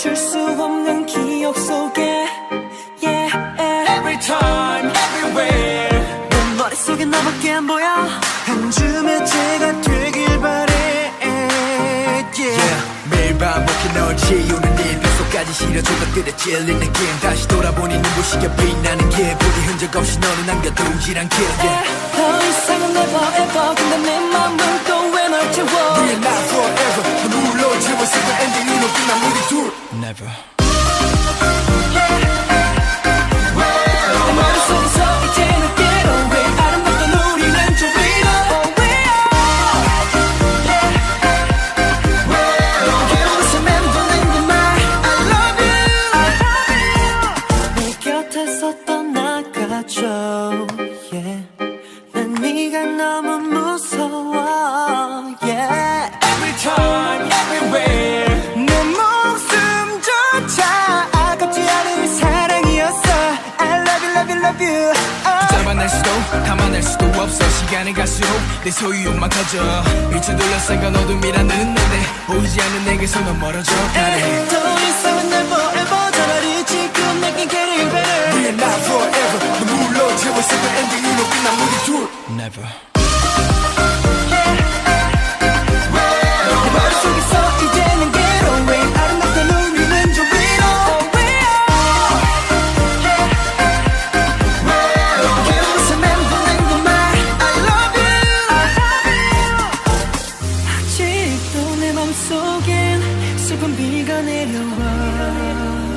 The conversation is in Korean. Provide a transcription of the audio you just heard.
멈출 수 없는 기억 속에 yeah. Every time, everywhere 내 머릿속에 너밖에 안 보여 한 줌의 죄가 되길 바래 yeah. 매일 반복해 널 지우는 일 뱃속까지 시려 조각들에 찔린 느낌 다시 돌아보니 눈부시게 빛나는 길 부디 흔적 없이 너를 남겨두질 않길 yeah. 더 이상은 never ever 근데 내 맘은 또 왜 널 채워 We're not forever 눈물로 채웠을 때 엔딩으로 끝난 우리 둘 Never 내 머릿속에서 이제는 get away 아름답던 우리는 저 위로 oh we are 웃음 맴도는 그 말 I love you 내 곁에서 떠나가줘 yeah. 난 네가 너무 무서워 yeah. Every time, everywhere 내 목숨조차 아깝지 않은 사랑이었어 I love you, love you, love you 잡아낼 수도 담아낼 수도 없어 시간이 갈수록 내 소유욕만 커져 빛을 둘러싼 건 어둠이라는 너네 보이지 않는 내게서 넌 멀어져 가네 더 이상은 never ever 차라리 지금 내게 get it better We're not forever 눈물로 채웠을 때 엔딩으로 끝난 우리 둘 Never 내 머릿속에서 이제는 get away 아름답던 우리는 저 위로 oh we are 웃음 맴도는 그 말 I love you 아직도 내 맘속엔 슬픈 비가 내려와